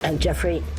And Jeffrey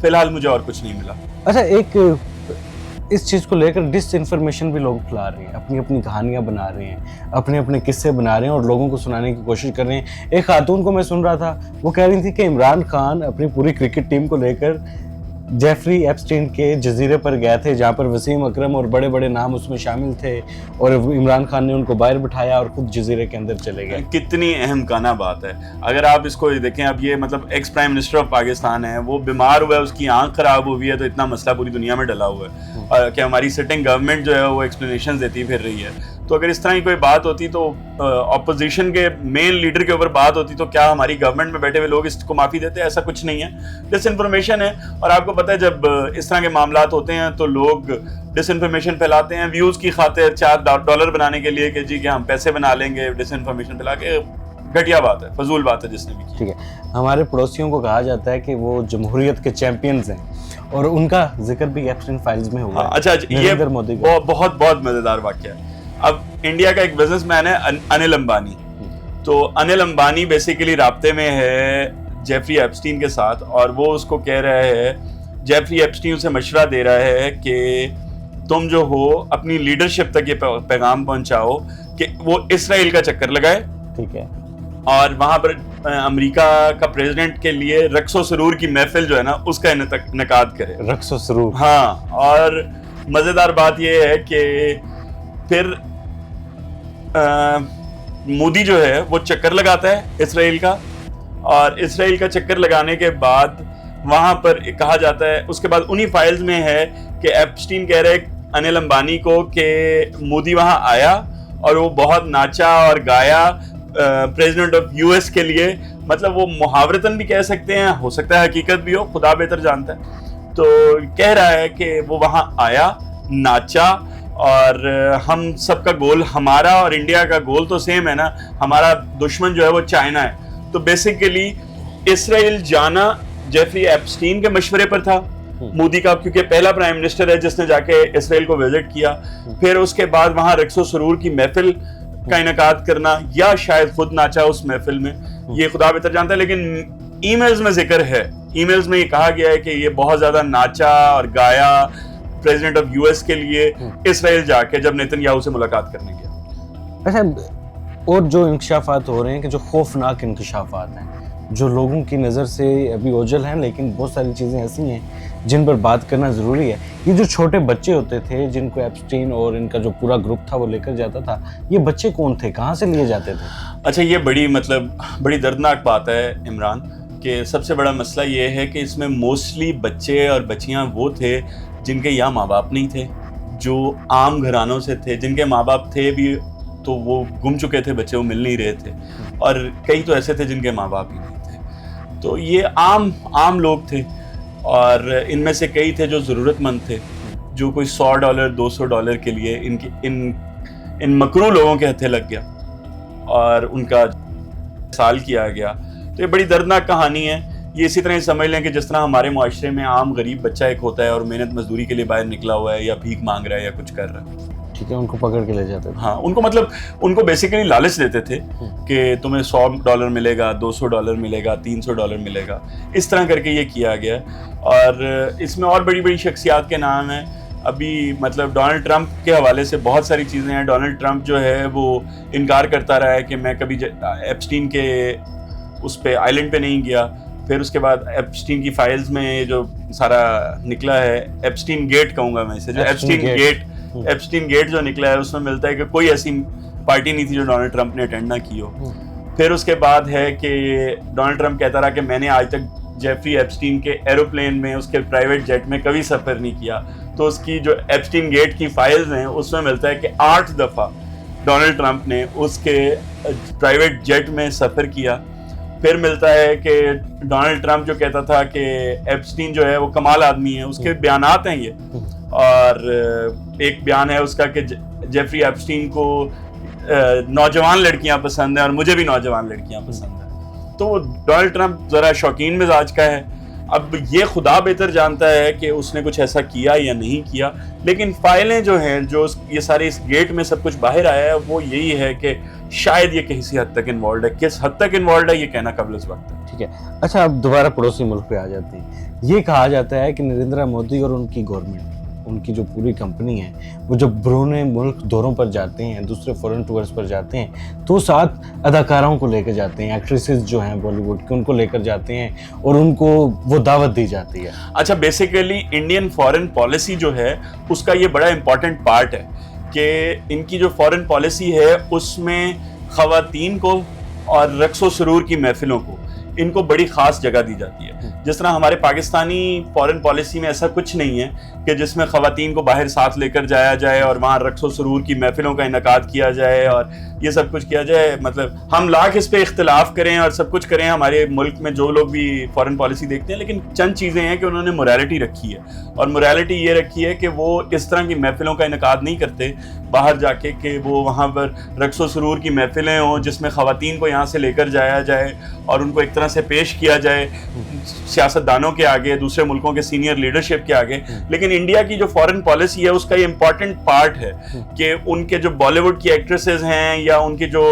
فی الحال مجھے اور کچھ نہیں ملا. اچھا، ایک اس چیز کو لے کر ڈس انفارمیشن بھی لوگ پھیلا رہے ہیں، اپنی اپنی کہانیاں بنا رہے ہیں، اپنے اپنے قصے بنا رہے ہیں اور لوگوں کو سنانے کی کوشش کر رہے ہیں. ایک خاتون کو میں سن رہا تھا، وہ کہہ رہی تھی کہ عمران خان اپنی پوری کرکٹ ٹیم کو لے کر جیفری ایپسٹین کے جزیرے پر گئے تھے، جہاں پر وسیم اکرم اور بڑے بڑے نام اس میں شامل تھے، اور عمران خان نے ان کو باہر بٹھایا اور خود جزیرے کے اندر چلے گئے. کتنی اہم کانا بات ہے. اگر آپ اس کو دیکھیں، اب یہ مطلب ex prime minister of Pakistan ہے، وہ بیمار ہوا ہے، اس کی آنکھ خراب ہوئی ہے، تو اتنا مسئلہ پوری دنیا میں ڈلا ہوا ہے، اور کہ ہماری سٹنگ گورنمنٹ جو ہے وہ ایکسپلینیشن دیتی پھر رہی ہے. تو اگر اس طرح کی کوئی بات ہوتی تو اپوزیشن کے مین لیڈر کے اوپر بات ہوتی تو کیا ہماری گورنمنٹ میں بیٹھے ہوئے لوگ اس کو معافی دیتے؟ ایسا کچھ نہیں ہے. ڈس انفارمیشن ہے. اور آپ کو پتہ ہے جب اس طرح کے معاملات ہوتے ہیں تو لوگ ڈس انفارمیشن پھیلاتے ہیں ویوز کی خاطر، $4 بنانے کے لیے کہ جی کہ ہم پیسے بنا لیں گے ڈس انفارمیشن پھیلا کے. گھٹیا بات ہے، فضول بات ہے جس نے بھی کی. ٹھیک ہے، ہمارے پڑوسیوں کو کہا جاتا ہے کہ وہ جمہوریت کے چیمپئنز ہیں، اور ان کا ذکر بھی ایپسٹین فائلز میں ہوا ہے. اچھا، یہ بہت بہت مزیدار واقعہ ہے. اب انڈیا کا ایک بزنس مین ہے انل امبانی. تو انل امبانی بیسیکلی رابطے میں ہے جیفری ایپسٹین کے ساتھ، اور وہ اس کو کہہ رہا ہے، جیفری ایپسٹین اسے مشورہ دے رہا ہے کہ تم جو ہو اپنی لیڈرشپ تک یہ پیغام پہنچاؤ کہ وہ اسرائیل کا چکر لگائے. ٹھیک ہے. اور وہاں پر امریکہ کا پریزیڈنٹ کے لیے رقص و سرور کی محفل جو ہے نا اس کا انعقاد کرے. رقص و سرور. ہاں. اور مزیدار بات یہ ہے کہ پھر مودی جو ہے وہ چکر لگاتا ہے اسرائیل کا، اور اسرائیل کا چکر لگانے کے بعد وہاں پر کہا جاتا ہے، اس کے بعد انہی فائلز میں ہے کہ ایپسٹین کہہ رہے انل امبانی کو کہ مودی وہاں آیا اور وہ بہت ناچا اور گایا پریزیڈنٹ آف یو ایس کے لیے. مطلب وہ محاورتاً بھی کہہ سکتے ہیں، ہو سکتا ہے حقیقت بھی ہو، خدا بہتر جانتا ہے. تو کہہ رہا ہے کہ وہ وہاں آیا، ناچا، اور ہم سب کا گول، ہمارا اور انڈیا کا گول تو سیم ہے نا، ہمارا دشمن جو ہے وہ چائنا ہے. تو بیسیکلی اسرائیل جانا جیفری ایپسٹین کے مشورے پر تھا مودی کا، کیونکہ پہلا پرائم منسٹر ہے جس نے جا کے اسرائیل کو وزٹ کیا. پھر اس کے بعد وہاں رقص و سرور کی محفل کا انعقاد کرنا، یا شاید خود ناچا اس محفل میں، یہ خدا بہتر جانتا ہے. لیکن ای میلز میں ذکر ہے، ای میلز میں یہ کہا گیا ہے کہ یہ بہت زیادہ ناچا اور گایا پریزیڈنٹ آف یو ایس کے لیے اسرائیل جا کے جب نیتن یاہو سے ملاقات کرنے گیا. اچھا، اور جو انکشافات ہو رہے ہیں کہ جو خوفناک انکشافات ہیں، جو لوگوں کی نظر سے ابھی اوجھل ہیں، لیکن بہت ساری چیزیں ایسی ہیں جن پر بات کرنا ضروری ہے. یہ جو چھوٹے بچے ہوتے تھے جن کو ایپسٹین اور ان کا جو پورا گروپ تھا وہ لے کر جاتا تھا، یہ بچے کون تھے، کہاں سے لیے جاتے تھے؟ اچھا، یہ بڑی دردناک بات ہے عمران، کہ سب سے بڑا مسئلہ یہ ہے کہ اس میں موسٹلی بچے اور بچیاں وہ تھے جن کے یا ماں باپ نہیں تھے، جو عام گھرانوں سے تھے، جن کے ماں باپ تھے بھی تو وہ گم چکے تھے بچے، وہ مل نہیں رہے تھے، اور کئی تو ایسے تھے جن کے ماں باپ ہی نہیں تھے. تو یہ عام لوگ تھے، اور ان میں سے کئی تھے جو ضرورت مند تھے، جو کوئی $100 $200 کے لیے ان مکرو لوگوں کے ہتھے لگ گیا اور ان کا سال کیا گیا. تو یہ بڑی دردناک کہانی ہے. یہ اسی طرح سمجھ لیں کہ جس طرح ہمارے معاشرے میں عام غریب بچہ ایک ہوتا ہے اور محنت مزدوری کے لیے باہر نکلا ہوا ہے، یا بھیک مانگ رہا ہے یا کچھ کر رہا ہے. ٹھیک ہے، ان کو پکڑ کے لے جاتے تھے. ہاں، ان کو بیسیکلی لالچ دیتے تھے کہ تمہیں $100 ملے گا، $200 ملے گا، $300 ملے گا. اس طرح کر کے یہ کیا گیا. اور اس میں اور بڑی شخصیات کے نام ہیں. ابھی مطلب ڈونلڈ ٹرمپ کے حوالے سے بہت ساری چیزیں ہیں. ڈونلڈ ٹرمپ جو ہے وہ انکار کرتا رہا ہے کہ میں کبھی ایپسٹین کے اس پہ آئلینڈ پہ نہیں گیا. پھر اس کے بعد ایپسٹین کی فائلز میں جو سارا نکلا ہے، ایپسٹین گیٹ کہوں گا میں اسے، جو ایپسٹین گیٹ جو نکلا ہے اس میں ملتا ہے کہ کوئی ایسی پارٹی نہیں تھی جو ڈونلڈ ٹرمپ نے اٹینڈ نہ کی ہو. پھر اس کے بعد ہے کہ ڈونلڈ ٹرمپ کہتا رہا کہ میں نے آج تک جیفری ایپسٹین کے ایروپلین میں، اس کے پرائیویٹ جیٹ میں کبھی سفر نہیں کیا. تو اس کی جو ایپسٹین گیٹ کی فائلز ہیں اس میں ملتا ہے کہ 8 دفعہ ڈونلڈ ٹرمپ نے اس کے پرائیویٹ جیٹ میں سفر کیا. پھر ملتا ہے کہ ڈونلڈ ٹرمپ جو کہتا تھا کہ ایپسٹین جو ہے وہ کمال آدمی ہے، اس کے بیانات ہیں یہ. اور ایک بیان ہے اس کا کہ جیفری ایپسٹین کو نوجوان لڑکیاں پسند ہیں اور مجھے بھی نوجوان لڑکیاں پسند ہیں. تو ڈونلڈ ٹرمپ ذرا شوقین مزاج کا ہے، اب یہ خدا بہتر جانتا ہے کہ اس نے کچھ ایسا کیا یا نہیں کیا، لیکن فائلیں جو ہیں جو یہ سارے اس گیٹ میں سب کچھ باہر آیا ہے وہ یہی ہے کہ شاید یہ کسی حد تک انوالوڈ ہے. کس حد تک انوالوڈ ہے یہ کہنا قبل اس وقت ہے. ٹھیک ہے. اچھا اب دوبارہ پڑوسی ملک پہ آ جاتے ہیں. یہ کہا جاتا ہے کہ نریندر مودی اور ان کی گورنمنٹ، ان کی جو پوری کمپنی ہے، وہ جب بیرون ملک دوروں پر جاتے ہیں، دوسرے فورن ٹورز پر جاتے ہیں تو ساتھ اداکاروں کو لے کے جاتے ہیں، ایکٹریسز جو ہیں بالی ووڈ کی ان کو لے کر جاتے ہیں اور ان کو وہ دعوت دی جاتی ہے. اچھا بیسیکلی انڈین فارن پالیسی جو ہے اس کا یہ بڑا امپورٹنٹ پارٹ ہے کہ ان کی جو فارن پالیسی ہے اس میں خواتین کو اور رقص و سرور کی محفلوں کو ان کو بڑی خاص جگہ دی جاتی ہے. جس طرح ہمارے پاکستانی فارن پالیسی میں ایسا کچھ نہیں ہے کہ جس میں خواتین کو باہر ساتھ لے کر جایا جائے اور وہاں رقص و سرور کی محفلوں کا انعقاد کیا جائے اور یہ سب کچھ کیا جائے. مطلب ہم لاکھ اس پہ اختلاف کریں اور سب کچھ کریں ہمارے ملک میں جو لوگ بھی فارن پالیسی دیکھتے ہیں، لیکن چند چیزیں ہیں کہ انہوں نے موریلٹی رکھی ہے، اور موریلٹی یہ رکھی ہے کہ وہ اس طرح کی محفلوں کا انعقاد نہیں کرتے باہر جا کے کہ وہ وہاں پر رقص و سرور کی محفلیں ہوں جس میں خواتین کو یہاں سے لے کر جایا جائے اور ان کو ایک طرح سے پیش کیا جائے سیاستدانوں کے آگے، دوسرے ملکوں کے سینئر لیڈرشپ کے آگے. لیکن انڈیا کی جو فارن پالیسی ہے اس کا یہ امپورٹنٹ پارٹ ہے کہ ان کے جو بالی ووڈ کی ایکٹریسز ہیں یا ان کی جو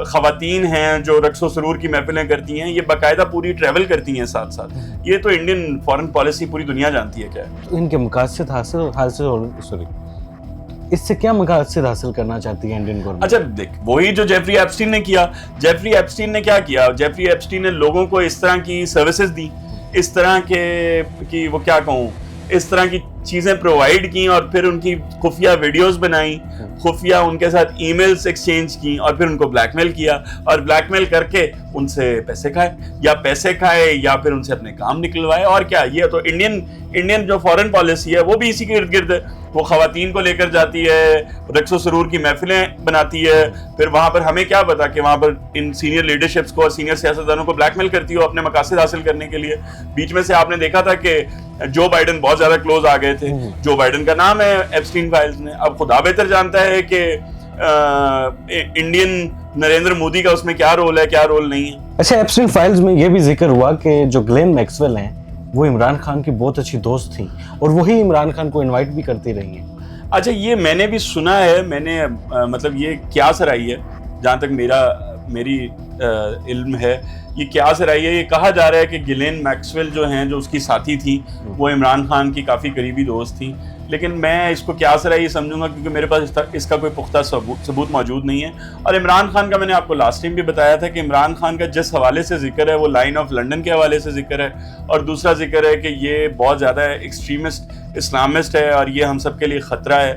خواتین ہیں جو رقص و سرور کی محفلیں کرتی ہیں یہ باقاعدہ پوری ٹریول کرتی ہیں ساتھ ساتھ. یہ تو انڈین فارن پالیسی پوری دنیا جانتی ہے کیا ہے. ان کے مقاصد حاصل اس سے کیا مقاصد حاصل کرنا چاہتی ہے انڈین گورنمنٹ؟ اچھا دیکھ وہی جو جیفری ایپسٹین نے کیا. جیفری ایپسٹین نے کیا کیا؟ جیفری ایپسٹین نے لوگوں کو اس طرح کی سروسز دی، اس طرح کے وہ کیا کہوں، اس طرح کی چیزیں پرووائڈ کی اور پھر ان کی خفیہ ویڈیوز بنائیں، خفیہ ان کے ساتھ ای میلز ایکسچینج کی اور پھر ان کو بلیک میل کیا اور بلیک میل کر کے ان سے پیسے کھائے یا پھر ان سے اپنے کام نکلوائے. اور کیا، یہ تو انڈین جو فارن پالیسی ہے وہ بھی اسی کے ارد گرد ہے. وہ خواتین کو لے کر جاتی ہے، رقص و سرور کی محفلیں بناتی ہے، پھر وہاں پر ہمیں کیا پتا کہ وہاں پر ان سینئر لیڈرشپس کو اور سینئر سیاستدانوں کو بلیک میل کرتی ہو اپنے مقاصد حاصل کرنے کے لیے. بیچ میں سے آپ نے دیکھا تھا کہ جو بائیڈن بہت زیادہ کلوز آ گئے تھے. جو بائیڈن کا نام ہے ایپسٹین فائلز میں. اب خدا بہتر جانتا ہے کہ انڈین نریندر مودی کا اس میں کیا رول ہے کیا رول نہیں ہے. اچھا ایپسٹین فائلز میں یہ بھی ذکر ہوا کہ جو گلین میکسویل ہیں وہ عمران خان کی بہت اچھی دوست تھیں اور وہی عمران خان کو انوائٹ بھی کرتی رہی ہیں. اچھا یہ میں نے بھی سنا ہے، میں نے مطلب یہ کیا سرائی ہے جہاں تک میری علم ہے، یہ کیا سرائی ہے. یہ کہا جا رہا ہے کہ گلین میکسویل جو ہیں جو اس کی ساتھی تھیں وہ عمران خان کی کافی قریبی دوست تھیں، لیکن میں اس کو کیا سرائی سمجھوں گا کیونکہ میرے پاس اس کا کوئی پختہ ثبوت موجود نہیں ہے. اور عمران خان کا میں نے آپ کو لاسٹ ٹائم بھی بتایا تھا کہ عمران خان کا جس حوالے سے ذکر ہے وہ لائن آف لنڈن کے حوالے سے ذکر ہے، اور دوسرا ذکر ہے کہ یہ بہت زیادہ ایکسٹریمسٹ اسلامسٹ ہے اور یہ ہم سب کے لیے خطرہ ہے.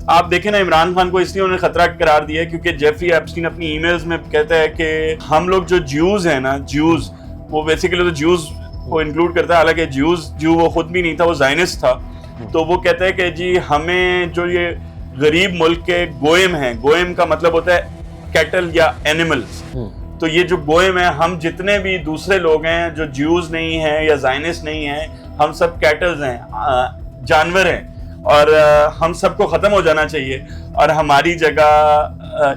آپ دیکھیں نا عمران خان کو اس لیے انہوں نے خطرہ قرار دیا ہے کیونکہ جیفری ایپسٹین اپنی ای میلز میں کہتا ہے کہ ہم لوگ جو جیوز ہیں نا، جیوز وہ بیسیکلی تو جیوز کو انکلوڈ کرتا ہے، حالانکہ جو وہ خود بھی نہیں تھا، وہ زائنسٹ تھا. تو وہ کہتا ہے کہ جی ہمیں جو یہ غریب ملک کے گوئم ہیں، گوئم کا مطلب ہوتا ہے کیٹل یا اینیملز، تو یہ جو گوئم ہیں ہم جتنے بھی دوسرے لوگ ہیں جو جیوز نہیں ہیں یا زائنسٹ نہیں ہیں، ہم سب کیٹلز ہیں، جانور ہیں، اور ہم سب کو ختم ہو جانا چاہیے اور ہماری جگہ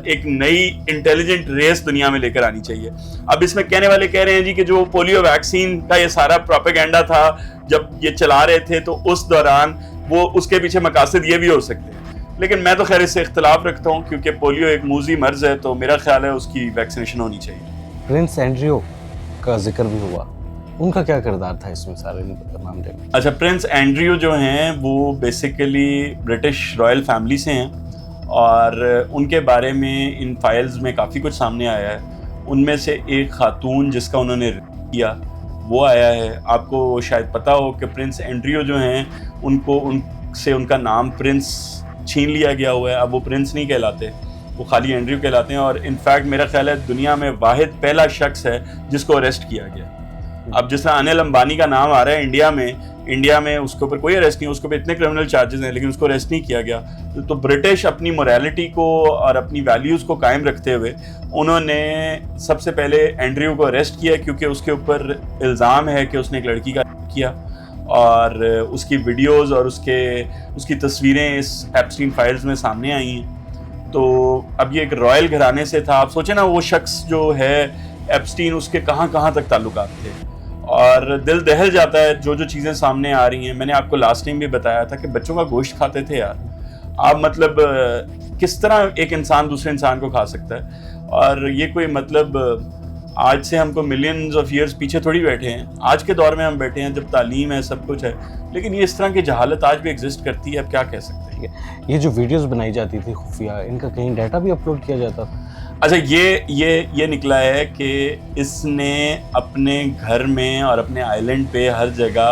ایک نئی انٹیلیجنٹ ریس دنیا میں لے کر آنی چاہیے. اب اس میں کہنے والے کہہ رہے ہیں جی کہ جو پولیو ویکسین کا یہ سارا پروپیگنڈا تھا جب یہ چلا رہے تھے تو اس دوران وہ اس کے پیچھے مقاصد یہ بھی ہو سکتے ہیں، لیکن میں تو خیر اس سے اختلاف رکھتا ہوں کیونکہ پولیو ایک موذی مرض ہے تو میرا خیال ہے اس کی ویکسینیشن ہونی چاہیے. پرنس اینڈریو کا ذکر بھی ہوا، ان کا کیا کردار تھا اس میں سارے معاملے میں؟ اچھا پرنس اینڈریو جو ہیں وہ بیسیکلی برٹش رائل فیملی سے ہیں اور ان کے بارے میں ان فائلز میں کافی کچھ سامنے آیا ہے. ان میں سے ایک خاتون جس کا انہوں نے کیا وہ آیا ہے. آپ کو شاید پتہ ہو کہ پرنس اینڈریو جو ہیں ان سے ان کا نام پرنس چھین لیا گیا ہوا ہے. اب وہ پرنس نہیں کہلاتے، وہ خالی اینڈریو کہلاتے ہیں، اور انفیکٹ میرا خیال ہے دنیا میں واحد پہلا شخص ہے جس کو اریسٹ کیا گیا. اب جس طرح انل امبانی کا نام آ رہا ہے انڈیا میں اس کے اوپر کوئی اریسٹ نہیں، اس کے اوپر اتنے کرمنل چارجز ہیں لیکن اس کو اریسٹ نہیں کیا گیا. تو برٹش اپنی موریلٹی کو اور اپنی ویلیوز کو قائم رکھتے ہوئے انہوں نے سب سے پہلے اینڈریو کو اریسٹ کیا کیونکہ اس کے اوپر الزام ہے کہ اس نے ایک لڑکی کا کیا اور اس کی ویڈیوز اور اس کی تصویریں اس ایپسٹین فائلز میں سامنے آئی ہیں. تو اب یہ ایک رائل گھرانے سے تھا. آپ سوچیں نا وہ شخص جو ہے ایپسٹین، اس کے کہاں تک تعلقات تھے اور دل دہل جاتا ہے جو چیزیں سامنے آ رہی ہیں. میں نے آپ کو لاسٹ ٹائم بھی بتایا تھا کہ بچوں کا گوشت کھاتے تھے یار. آپ مطلب کس طرح ایک انسان دوسرے انسان کو کھا سکتا ہے؟ اور یہ کوئی مطلب آج سے ہم کو ملینز آف ایئرز پیچھے تھوڑی بیٹھے ہیں. آج کے دور میں ہم بیٹھے ہیں جب تعلیم ہے, سب کچھ ہے, لیکن یہ اس طرح کی جہالت آج بھی ایگزسٹ کرتی ہے. اب کیا کہہ سکتے ہیں. یہ جو ویڈیوز بنائی جاتی تھی خفیہ, ان کا کہیں ڈیٹا بھی اپلوڈ کیا جاتا تھا؟ اچھا, یہ نکلا ہے کہ اس نے اپنے گھر میں اور اپنے آئیلینڈ پہ ہر جگہ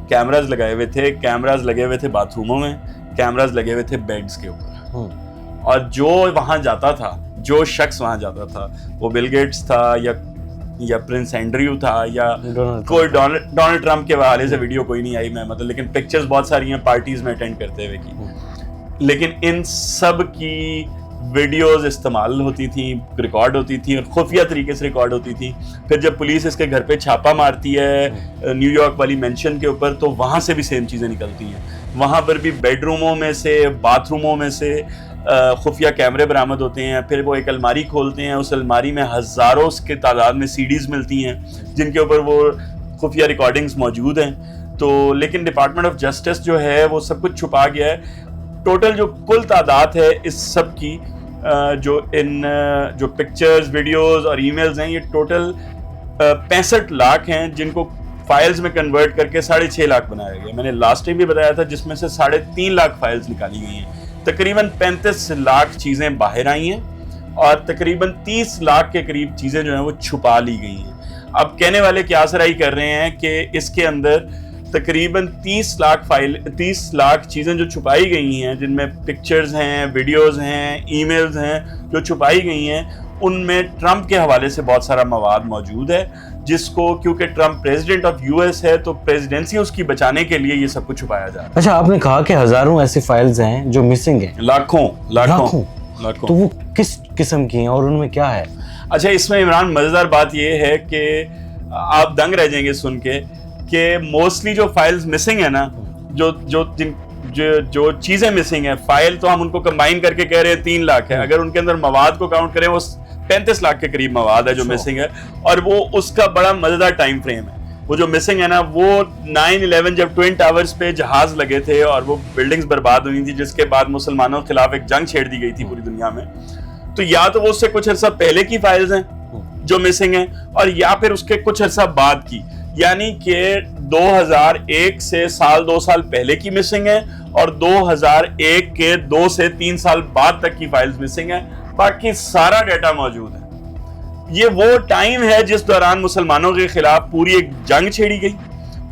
کیمراز لگائے ہوئے تھے. کیمراز لگے ہوئے تھے باتھ روموں میں, کیمراز لگے ہوئے تھے بیڈز کے اوپر. اور جو وہاں جاتا تھا, جو شخص وہاں جاتا تھا, وہ بل گیٹس تھا یا پرنس اینڈریو تھا یا کوئی ڈونلڈ ٹرمپ کے حوالے سے ویڈیو کوئی نہیں آئی میں مطلب, لیکن پکچرز بہت ساری ہیں پارٹیز میں اٹینڈ کرتے ہوئے کی. لیکن ان سب کی ویڈیوز استعمال ہوتی تھیں, ریکارڈ ہوتی تھیں, اور خفیہ طریقے سے ریکارڈ ہوتی تھیں. پھر جب پولیس اس کے گھر پہ چھاپا مارتی ہے نیو یارک والی مینشن کے اوپر, تو وہاں سے بھی سیم چیزیں نکلتی ہیں. وہاں پر بھی بیڈ روموں میں سے, باتھ روموں میں سے خفیہ کیمرے برآمد ہوتے ہیں. پھر وہ ایک الماری کھولتے ہیں, اس الماری میں ہزاروں کی تعداد میں سی ڈیز ملتی ہیں جن کے اوپر وہ خفیہ ریکارڈنگز موجود ہیں. تو لیکن ڈپارٹمنٹ آف جسٹس جو ہے وہ سب کچھ چھپا گیا ہے. ٹوٹل جو کل تعداد ہے اس سب کی, جو پکچرز, ویڈیوز اور ای میلز ہیں, یہ ٹوٹل 65 لاکھ ہیں جن کو فائلز میں کنورٹ کر کے 6.5 لاکھ بنایا گیا. میں نے لاسٹ ٹائم بھی بتایا تھا, جس میں سے 3.5 لاکھ فائلز نکالی گئی ہیں. تقریباً 35 لاکھ چیزیں باہر آئی ہیں اور تقریباً 30 لاکھ کے قریب چیزیں جو ہیں وہ چھپا لی گئی ہیں. اب کہنے والے کیا سرائی کر رہے ہیں کہ اس کے اندر تقریباً 30 لاکھ چیزیں جو چھپائی گئی ہیں, جن میں پکچرز ہیں, ویڈیوز ہیں, ای میلز ہیں جو چھپائی گئی ہیں, ان میں ٹرمپ کے حوالے سے بہت سارا مواد موجود ہے, جس کو کیونکہ Trump president of U S ہے تو پریزیڈنسی اس کی بچانے کے لیے یہ سب کچھ چھپایا جا رہا ہے. اچھا, آپ نے کہا کہ ہزاروں ایسی فائلز ہیں جو مسنگ ہیں. لاکھوں. تو وہ کس قسم کی ہیں اور ان میں کیا ہے؟ اچھا, اس میں عمران مزیدار بات یہ ہے کہ آپ دنگ رہ جائیں گے سن کے کہ موسٹلی جو فائلز مسنگ ہیں نا, جو چیزیں مسنگ ہیں, فائل تو ہم ان کو کمبائن کر کے کہہ رہے ہیں 3 لاکھ ہے. اگر ان کے اندر مواد کو کاؤنٹ کریں وہ 35 لاکھ کے قریب مواد ہے جو مسنگ ہے. اور وہ اس کا بڑا مزیدار ٹائم فریم ہے. وہ جو مسنگ ہے نا, وہ 9/11 جب ٹوئن ٹاورز پہ جہاز لگے تھے اور وہ بلڈنگز برباد ہوئی تھی, جس کے بعد مسلمانوں کے خلاف ایک جنگ چھیڑ دی گئی تھی پوری دنیا میں, تو یا تو وہ اس سے کچھ عرصہ پہلے کی فائلز ہیں جو مسنگ ہیں, اور یا پھر اس کے کچھ عرصہ بعد کی, یعنی کہ 2001 سے 2 سال پہلے کی مسنگ ہے, اور 2001 کے 2 سے 3 سال بعد تک کی فائلز مسنگ ہیں. باقی سارا ڈیٹا موجود ہے. یہ وہ ٹائم ہے جس دوران مسلمانوں کے خلاف پوری ایک جنگ چھیڑی گئی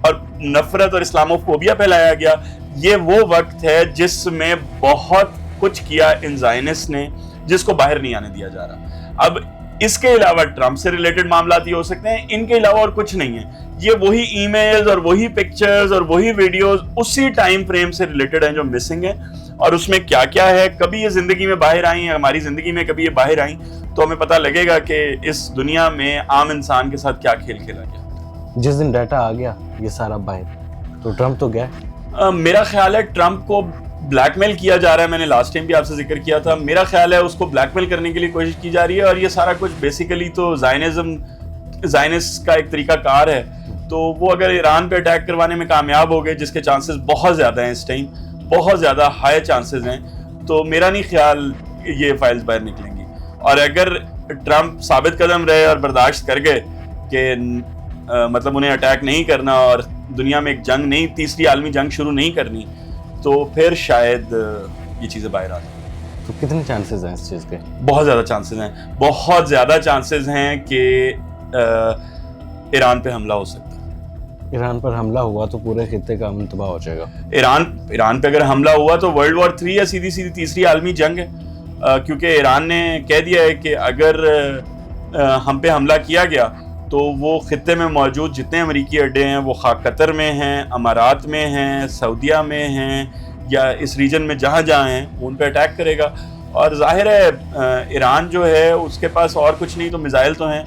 اور نفرت اور اسلاموفوبیا پھیلایا گیا. یہ وہ وقت ہے جس میں بہت کچھ کیا ان زائنسٹ نے, جس کو باہر نہیں آنے دیا جا رہا. اب اس کے علاوہ ٹرمپ سے ریلیٹڈ معاملات یہ ہو سکتے ہیں, ان کے علاوہ اور کچھ نہیں ہے. یہ وہی ای میلز اور وہی پکچرز اور وہی ویڈیوز اسی ٹائم فریم سے ریلیٹڈ ہیں جو مسنگ ہیں. اور اس میں کیا کیا ہے, کبھی یہ زندگی میں باہر آئیں, ہماری زندگی میں کبھی یہ باہر آئیں, تو ہمیں پتہ لگے گا کہ اس دنیا میں عام انسان کے ساتھ کیا کھیل کھیلا گیا. جس دن ڈیٹا آ گیا یہ سارا باہر, تو ٹرمپ تو گیا. میرا خیال ہے ٹرمپ کو بلیک میل کیا جا رہا ہے. میں نے لاسٹ ٹائم بھی آپ سے ذکر کیا تھا, میرا خیال ہے اس کو بلیک میل کرنے کے لیے کوشش کی جا رہی ہے. اور یہ سارا کچھ بیسیکلی تو زائنسٹ کا ایک طریقہ کار ہے. تو وہ اگر ایران پہ اٹیک کروانے میں کامیاب ہو گئے, جس کے چانسز بہت زیادہ ہیں اس ٹائم, بہت زیادہ ہائی چانسز ہیں, تو میرا نہیں خیال یہ فائلز باہر نکلیں گی. اور اگر ٹرمپ ثابت قدم رہے اور برداشت کر گئے کہ مطلب انہیں اٹیک نہیں کرنا اور دنیا میں ایک جنگ نہیں, تیسری عالمی جنگ شروع نہیں کرنی, تو پھر شاید یہ چیزیں باہر آ جائیں. تو کتنے چانسز ہیں اس چیز کے؟ بہت زیادہ چانسز ہیں, بہت زیادہ چانسز ہیں کہ ایران پہ حملہ ہو سکتا ہے. ایران پر حملہ ہوا تو پورے خطے کا امن تباہ ہو جائے گا. ایران پہ اگر حملہ ہوا تو ورلڈ وار 3 یا سیدھی تیسری عالمی جنگ ہے. کیونکہ ایران نے کہہ دیا ہے کہ اگر ہم پہ حملہ کیا گیا تو وہ خطے میں موجود جتنے امریکی اڈے ہیں, وہ خواہ قطر میں ہیں, امارات میں ہیں, سعودیہ میں ہیں, یا اس ریجن میں جہاں ہیں, ان پہ اٹیک کرے گا. اور ظاہر ہے ایران جو ہے اس کے پاس اور کچھ نہیں تو میزائل تو ہیں,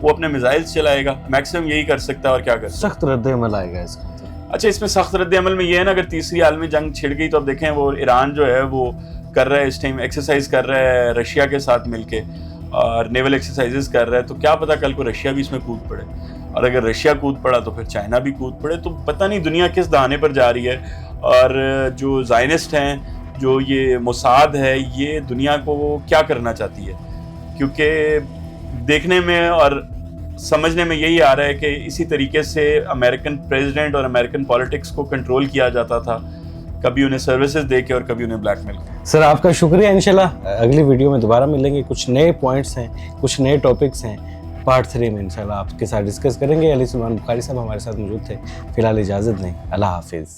وہ اپنے میزائل چلائے گا, میکسیمم یہی کر سکتا ہے. اور کیا کر سکتا ہے, سخت رد عمل آئے گا اس کا. اچھا, اس میں سخت رد عمل میں یہ ہے نا, اگر تیسری عالمی جنگ چھڑ گئی تو اب دیکھیں وہ ایران جو ہے وہ کر رہا ہے اس ٹائم ایکسرسائز کر رہا ہے رشیا کے ساتھ مل کے, اور نیول ایکسرسائزز کر رہا ہے, تو کیا پتا کل کو رشیا بھی اس میں کود پڑے, اور اگر رشیا کود پڑا تو پھر چائنا بھی کود پڑے. تو پتہ نہیں دنیا کس دہانے پر جا رہی ہے. اور جو زائنسٹ ہیں, جو یہ موساد ہے, یہ دنیا کو کیا کرنا چاہتی ہے, کیونکہ دیکھنے میں اور سمجھنے میں یہی آ رہا ہے کہ اسی طریقے سے امریکن پریزیڈنٹ اور امریکن پالیٹکس کو کنٹرول کیا جاتا تھا, کبھی انہیں سروسز دے کے اور کبھی انہیں بلیک میل کر. سر آپ کا شکریہ. انشاءاللہ اگلی ویڈیو میں دوبارہ ملیں گے, کچھ نئے پوائنٹس ہیں, کچھ نئے ٹاپکس ہیں. پارٹ 3 میں انشاءاللہ آپ کے ساتھ ڈسکس کریں گے. علی سلمان بخاری صاحب ہمارے ساتھ موجود تھے. فی الحال اجازت دیں, اللہ حافظ.